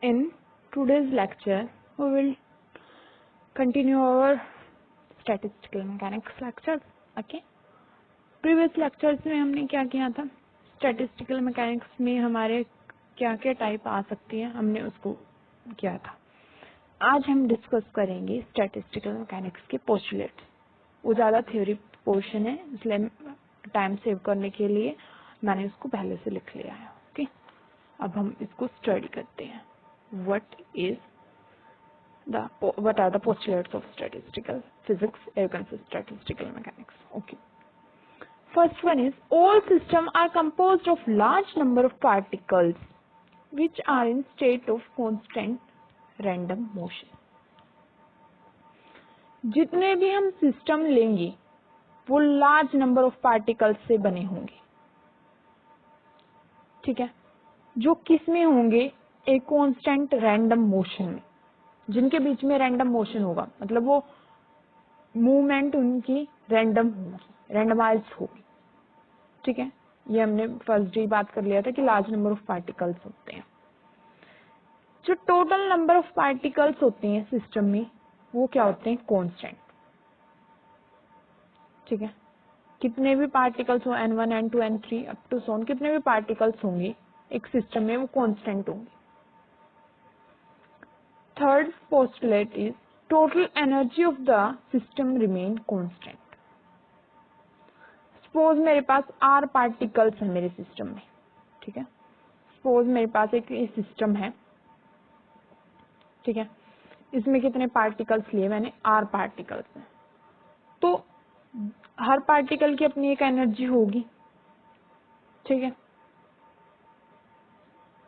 In today's lecture, we will continue our statistical mechanics lecture. Okay. Previous lectures में हमने क्या किया था? Statistical mechanics में हमारे क्या क्या टाइप आ सकती है, हमने उसको किया था. आज हम डिस्कस करेंगे statistical mechanics के postulates. वो ज़्यादा थ्योरी पोर्शन है, इसलिए टाइम सेव करने के लिए मैंने उसको पहले से लिख लिया है. ओके. अब हम इसको स्टडी करते हैं. What are the postulates of statistical physics? You can say statistical mechanics. Okay. First one is all systems are composed of large number of particles which are in state of constant random motion. जितने भी हम system लेंगे वो large number of particles से बने होंगे. ठीक है. जो किस में होंगे? एक कांस्टेंट रैंडम मोशन में, जिनके बीच में रैंडम मोशन होगा, मतलब वो मूवमेंट उनकी रैंडम होगी, रैंडमाइज्ड होगी. ठीक है. ये हमने फर्स्ट डे बात कर लिया था कि लार्ज नंबर ऑफ पार्टिकल्स होते हैं. जो टोटल नंबर ऑफ पार्टिकल्स होते हैं सिस्टम में वो क्या होते हैं? कांस्टेंट. ठीक है. कितने भी पार्टिकल्स हो, n1 n2 n3 up to सोन, कितने भी पार्टिकल्स होंगे एक सिस्टम में वो कांस्टेंट होंगे. Third postulate is total energy of the system remain constant. Suppose मेरे पास r पार्टिकल्स है मेरे सिस्टम में. ठीक है. सपोज मेरे पास एक सिस्टम है. ठीक है. इसमें कितने पार्टिकल्स लिए मैंने? r पार्टिकल्स हैं. तो हर पार्टिकल की अपनी एक एनर्जी होगी. ठीक है.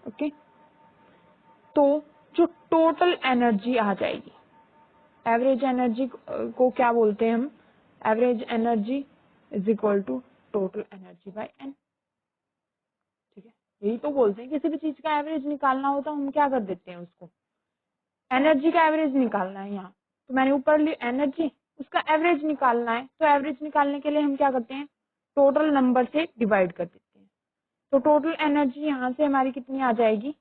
ओके. तो जो टोटल एनर्जी आ जाएगी, एवरेज एनर्जी को क्या बोलते हैं हम? Average energy is equal to total energy by N. ठीक है. यही तो बोलते हैं, किसी भी चीज का एवरेज निकालना होता है हम क्या कर देते हैं? उसको एनर्जी का एवरेज निकालना है. यहाँ तो मैंने ऊपर ली एनर्जी, उसका एवरेज निकालना है. तो एवरेज निकालने के लिए हम क्या करते हैं? टोटल नंबर से डिवाइड कर देते हैं. तो टोटल एनर्जी यहाँ से हमारी कितनी आ जाएगी?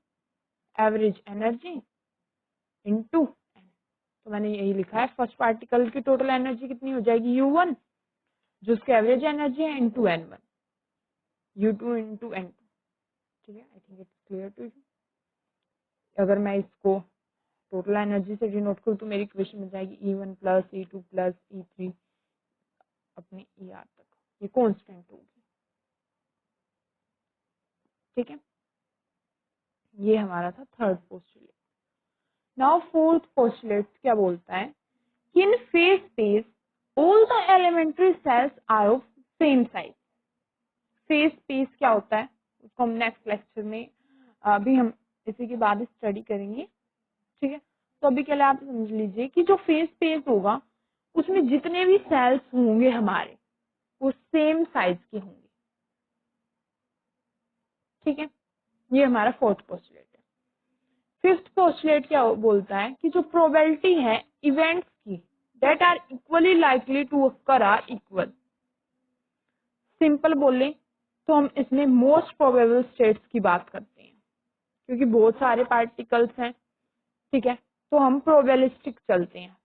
Average energy into N. तो मैंने यही लिखा है, फर्स्ट पार्टिकल की टोटल एनर्जी कितनी हो जाएगी? U1 जो उसकी एवरेज एनर्जी है into N1, U2 into N2. ठीक है. I think it's clear to you. अगर मैं इसको टोटल एनर्जी से डिनोट करूँ तो मेरी इक्वेशन बन जाएगी E1 plus E2 plus E3 अपने ER तक. ये कांस्टेंट होगी. ठीक है. ये हमारा था third postulate. Now fourth postulate क्या बोलता है कि in phase space all the elementary cells are of same size. Phase space क्या होता है उसको हम नेक्स्ट लेक्चर में अभी हम इसी के बाद स्टडी करेंगे. ठीक है. तो अभी के लिए आप समझ लीजिए कि जो फेज स्पेस होगा उसमें जितने भी सेल्स होंगे हमारे वो सेम साइज के होंगे. ठीक है. ये हमारा फोर्थ पोस्टुलेट है. फिफ्थ पोस्टुलेट क्या बोलता है कि जो प्रोबेबिलिटी है इवेंट्स की that are equally likely to occur are equal. Simple बोले तो हम इसमें मोस्ट प्रोबेबल स्टेट्स की बात करते हैं, क्योंकि बहुत सारे पार्टिकल्स हैं. ठीक है. तो हम प्रोबेबिलिस्टिक चलते हैं,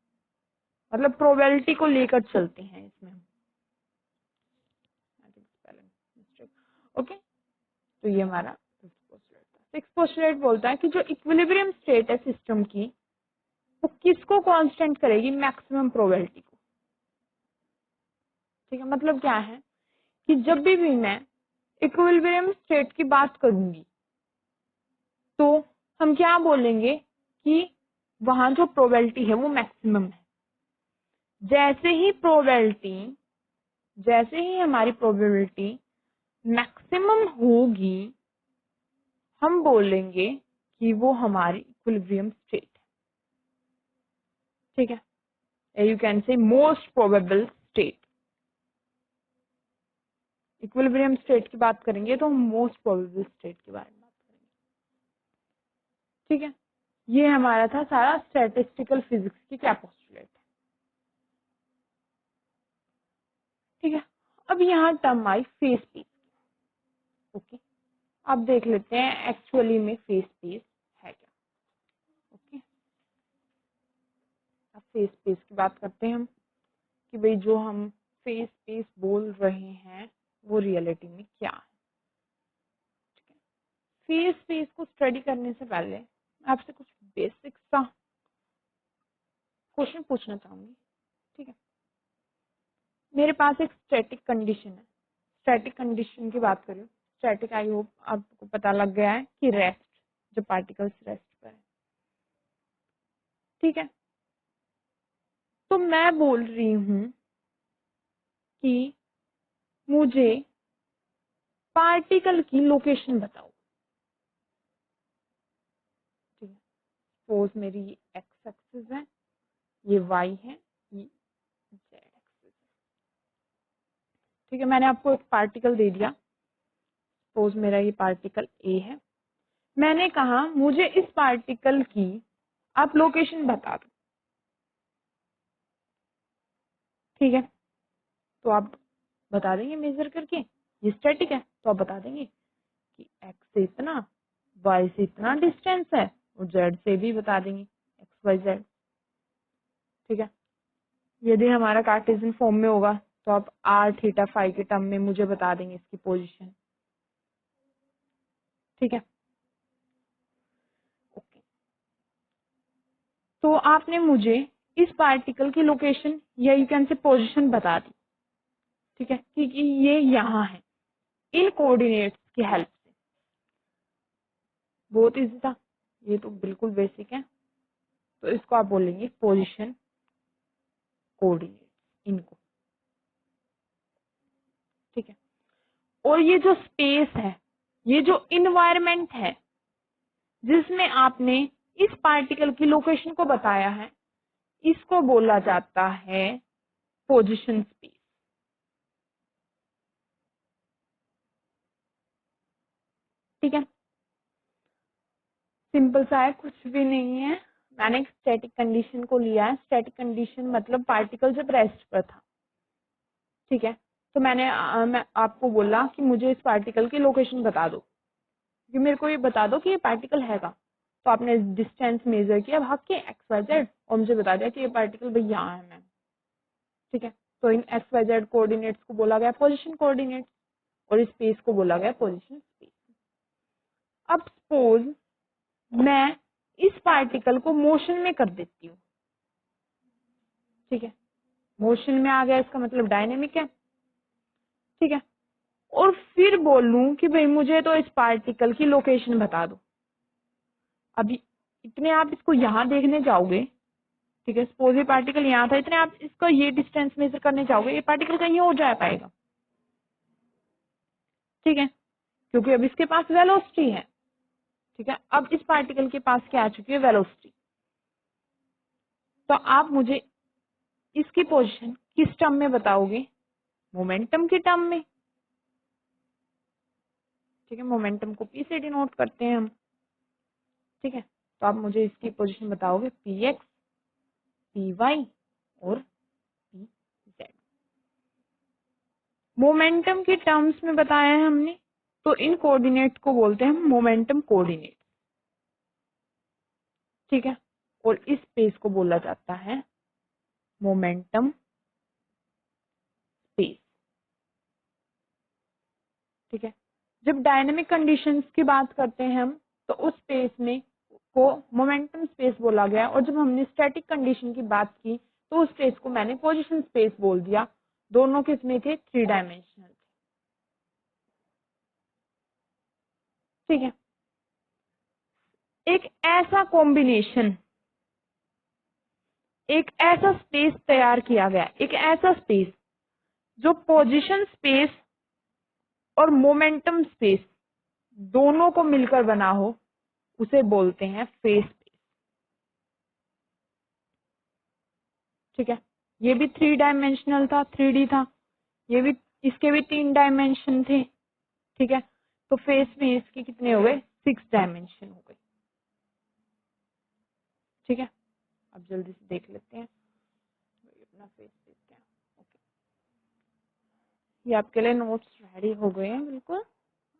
मतलब प्रोबेबिलिटी को लेकर चलते हैं इसमें. ओके. तो ये हमारा फिफ्थ पोस्टुलेट था. सिक्स्थ पोस्टुलेट बोलता है कि जो इक्विलिब्रियम स्टेट है सिस्टम की वो किसको कांस्टेंट करेगी? मैक्सिमम प्रोबेबिलिटी को. ठीक है. मतलब क्या है कि जब भी मैं इक्विलिब्रियम स्टेट की बात करूंगी तो हम क्या बोलेंगे कि वहां जो प्रोबेबिलिटी है वो मैक्सिमम है. जैसे ही हमारी प्रोबेबिलिटी मैक्सिमम होगी हम बोलेंगे कि वो हमारी इक्विलिब्रियम स्टेट है. ठीक है. यू कैन से most probable state. Equilibrium state की बात करेंगे तो हम मोस्ट प्रोबेबल स्टेट के बारे में बात करेंगे. ठीक है. ये हमारा था सारा स्टैटिस्टिकल फिजिक्स की क्या पोस्टुलेट है. ठीक है. अब यहाँ term I phase space. Okay. अब देख लेते हैं एक्चुअली में फेज स्पेस है क्या. फेस स्पेस की बात करते हैं हम कि भाई जो हम फेस स्पेस बोल रहे हैं वो रियलिटी में क्या है। फेस स्पेस को स्टडी करने से पहले मैं आपसे कुछ बेसिक सा क्वेश्चन पूछना चाहूंगी। ठीक है, मेरे पास एक स्टैटिक कंडीशन है। स्टैटिक कंडीशन की बात करें, स्टैटिक आई होप आपको पता लग गया है कि रेस्ट, जो पार्टिकल्स रेस्ट पर है। ठीक है, तो मैं बोल रही हूं कि मुझे पार्टिकल की लोकेशन बताओ। ठीक है, सपोज मेरी एक्स एक्सिस है, ये वाई है, ये जेड एक्सिस है। ठीक है, मैंने आपको एक पार्टिकल दे दिया, सपोज मेरा ये पार्टिकल ए है। मैंने कहा मुझे इस पार्टिकल की आप लोकेशन बता दो। ठीक है, तो आप बता देंगे मेजर करके, ये स्टैटिक है तो आप बता देंगे कि एक्स से इतना, वाई से इतना डिस्टेंस है, और जेड से भी बता देंगे एक्स वाई जेड। ठीक है, यदि हमारा कार्टेशियन फॉर्म में होगा तो आप आर थीटा फाई के टर्म में मुझे बता देंगे इसकी पोजीशन। ठीक है, ओके। तो आपने मुझे इस पार्टिकल की लोकेशन या यू कैन से पोजीशन बता दी। ठीक है, क्योंकि ये यहाँ है, इन कोऑर्डिनेट्स की हेल्प से। बहुत इजी था, ये तो बिल्कुल बेसिक है। तो इसको आप बोलेंगे पोजीशन कोऑर्डिनेट्स, इनको। ठीक है, और ये जो स्पेस है, ये जो इन्वायरमेंट है जिसमें आपने इस पार्टिकल की लोकेशन को बताया है, इसको बोला जाता है पोजीशन स्पेस। ठीक है, सिंपल सा है, कुछ भी नहीं है। मैंने एक स्टैटिक कंडीशन को लिया है। स्टैटिक कंडीशन मतलब पार्टिकल जब रेस्ट पर था। ठीक है, तो मैं आपको बोला कि मुझे इस पार्टिकल की लोकेशन बता दो, कि मेरे को ये बता दो कि ये पार्टिकल हैगा। तो आपने डिस्टेंस मेजर किया भाग के एक्स वाई जेड, और मुझे बता दिया कि ये पार्टिकल भाई यहाँ है मैम। ठीक है, तो इन एक्स वाई जेड कोऑर्डिनेट्स को बोला गया पोजीशन कोऑर्डिनेट्स, और इस स्पेस को बोला गया पोजीशन स्पेस। अब सपोज मैं इस पार्टिकल को मोशन में कर देती हूँ। ठीक है, मोशन में आ गया, इसका मतलब डायनेमिक है। ठीक है, और फिर बोलूं कि भाई मुझे तो इस पार्टिकल की लोकेशन बता दो। अभी इतने आप इसको यहाँ देखने जाओगे। ठीक है, सपोज ये पार्टिकल यहाँ था, इतने आप इसका ये डिस्टेंस मेजर करने जाओगे, ये पार्टिकल कहीं हो जा पाएगा। ठीक है, क्योंकि अब इसके पास वेलोसिटी है। ठीक है, अब इस पार्टिकल के पास क्या आ चुकी है, वेलोसिटी। तो आप मुझे इसकी पोजीशन किस टर्म में बताओगे, मोमेंटम के टर्म में। ठीक है, मोमेंटम को पी से डिनोट करते हैं हम। ठीक है, तो आप मुझे इसकी पोजीशन बताओगे पी एक्स, पी वाई और पी जेड। मोमेंटम के टर्म्स में बताया है हमने, तो इन कोऑर्डिनेट को बोलते हैं मोमेंटम कोऑर्डिनेट। ठीक है, और इस स्पेस को बोला जाता है मोमेंटम स्पेस। ठीक है, जब डायनेमिक कंडीशंस की बात करते हैं हम, तो उस स्पेस में को मोमेंटम स्पेस बोला गया, और जब हमने स्टैटिक कंडीशन की बात की तो उस स्पेस को मैंने पोजीशन स्पेस बोल दिया। दोनों किसमें थे, 3 डायमेंशनल। ठीक है, एक ऐसा कॉम्बिनेशन, एक ऐसा स्पेस तैयार किया गया, एक ऐसा स्पेस जो पोजीशन स्पेस और मोमेंटम स्पेस दोनों को मिलकर बना हो, उसे बोलते हैं फेस स्पेस। ठीक है, ये भी 3 डायमेंशनल था, 3D था, ये भी, इसके भी 3 डायमेंशन थे। ठीक है, तो फेस में इसके कितने हो गए, 6 डायमेंशन हो गए। ठीक है, अब जल्दी से देख लेते हैं अपना फेस स्पेस क्या है। ओके, ये आपके लिए नोट्स रेडी हो गए हैं, बिल्कुल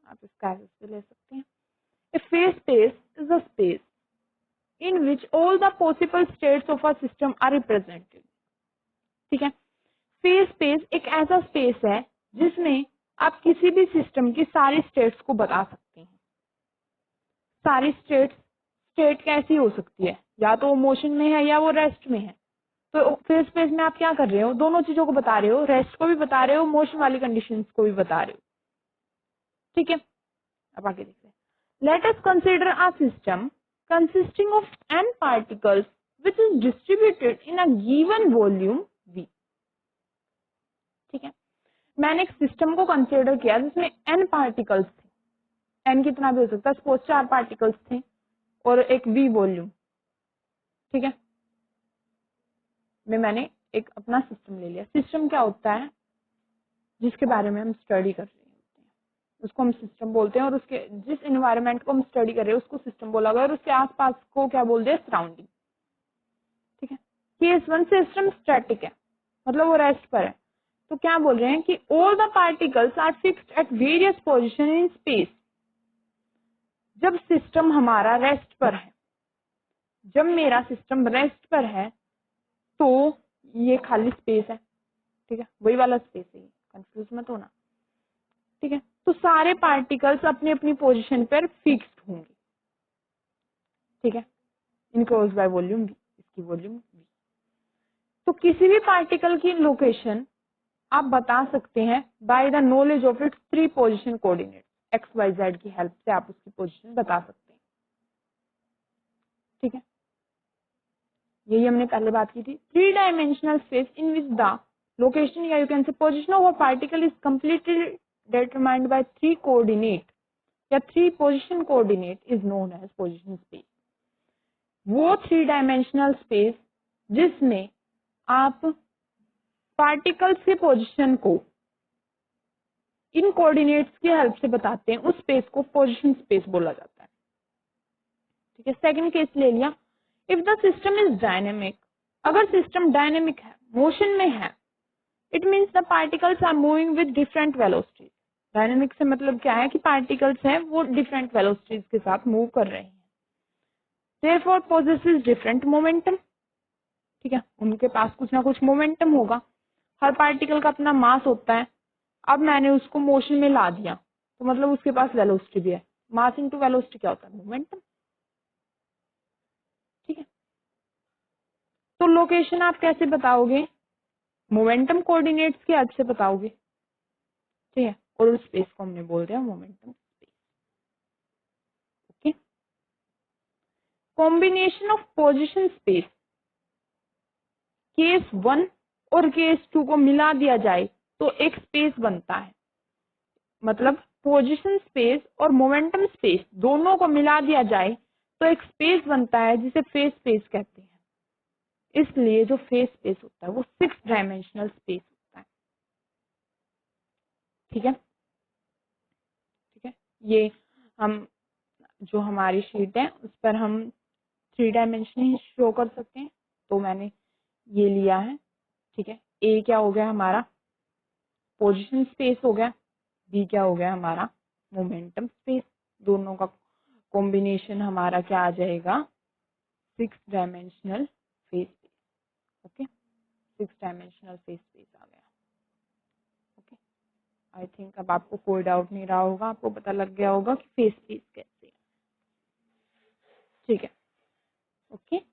आप इसका एक्सेस भी ले सकते हैं। A phase space is a space in which all the possible states of a system are represented. ठीक है, फेज स्पेस एक ऐसा स्पेस है जिसमें आप किसी भी सिस्टम की सारी स्टेट्स को बता सकते हैं। सारी स्टेट कैसी हो सकती है, या तो वो मोशन में है या वो रेस्ट में है। तो फेज स्पेस में आप क्या कर रहे हो, दोनों चीजों को बता रहे हो, रेस्ट को भी बता रहे हो, मोशन वाली कंडीशंस को भी बता रहे हो। ठीक है, अब आगे देखते हैं। Let us consider a system consisting of n particles which is distributed in a given volume v। ठीक है, मैंने एक सिस्टम को कंसीडर किया जिसमें n पार्टिकल्स थे, n कितना भी हो सकता है, सपोज 4 पार्टिकल्स थे और एक v वॉल्यूम। ठीक है, मैंने एक अपना सिस्टम ले लिया। सिस्टम क्या होता है, जिसके बारे में हम स्टडी कर रहे होते हैं उसको हम सिस्टम बोलते हैं, और उसके जिस एनवायरनमेंट को हम स्टडी कर रहे हैं उसको सिस्टम बोला गया, और उसके आसपास को क्या बोलते हैं, सराउंडिंग। ठीक है, केस 1 सिस्टम स्टैटिक है, मतलब वो रेस्ट पर है। तो क्या बोल रहे हैं कि all the particles are fixed at various position in space. जब सिस्टम हमारा रेस्ट पर है, जब मेरा सिस्टम रेस्ट पर है, तो ये खाली स्पेस है। ठीक है, वही वाला स्पेस है, कंफ्यूज मत होना। ठीक है, तो सारे पार्टिकल्स अपनी अपनी पोजीशन पर फिक्स्ड होंगे। ठीक है, इनक्लोज्ड बाय वॉल्यूम v, इसकी वॉल्यूम v। तो किसी भी पार्टिकल की लोकेशन आप बता सकते हैं by the knowledge of its 3 position coordinate. X Y Z की हेल्प से आप उसकी पोजीशन बता सकते हैं। ठीक है, यही हमने पहले बात की थी। 3 dimensional space in which the location या you can say position of a particle is completely determined by 3 coordinate या 3 position coordinate is known as position space. वो 3 डायमेंशनल स्पेस जिसमें आप पार्टिकल्स की पोजीशन को इन कोऑर्डिनेट्स की हेल्प से बताते हैं, उस स्पेस को पोजीशन स्पेस बोला जाता है। ठीक है, सेकंड केस ले लिया, if the system is dynamic. अगर सिस्टम डायनेमिक है, मोशन में है, it means the particles are moving with different velocities. Dynamic से मतलब क्या है कि पार्टिकल्स हैं वो डिफरेंट वेलोसिटीज के साथ मूव कर रहे हैं, देयरफॉर पोजेसेस डिफरेंट मोमेंटम। ठीक है, उनके पास कुछ ना कुछ मोमेंटम होगा। हर पार्टिकल का अपना मास होता है। अब मैंने उसको मोशन में ला दिया तो मतलब उसके पास वेलोसिटी भी है। मास इनटू वेलोसिटी क्या होता है, मोमेंटम। ठीक है, तो लोकेशन आप कैसे बताओगे, मोमेंटम कोऑर्डिनेट्स की हेल्प से बताओगे। ठीक है, और उस स्पेस को हमने बोल दिया momentum space. Okay, combination of position space, case 1 और केस 2 को मिला दिया जाए तो एक स्पेस बनता है। मतलब पोजीशन स्पेस और मोमेंटम स्पेस दोनों को मिला दिया जाए तो एक स्पेस बनता है जिसे फेज स्पेस कहते हैं। इसलिए जो फेज स्पेस होता है वो 6 डायमेंशनल स्पेस होता है। ठीक है, ठीक है, ये हम जो हमारी शीट है उस पर हम 3 डायमेंशन ही शो कर सकते हैं, तो मैंने ये लिया है। ठीक है, ए क्या हो गया हमारा, पोजीशन स्पेस हो गया, बी क्या हो गया हमारा, मोमेंटम स्पेस। दोनों का कॉम्बिनेशन हमारा क्या आ जाएगा, 6 dimensional phase space. Okay, 6 dimensional phase space आ गया। ओके, आई थिंक अब आपको कोई डाउट नहीं रहा होगा, आपको पता लग गया होगा कि फेज स्पेस कैसे है। ठीक है, ओके।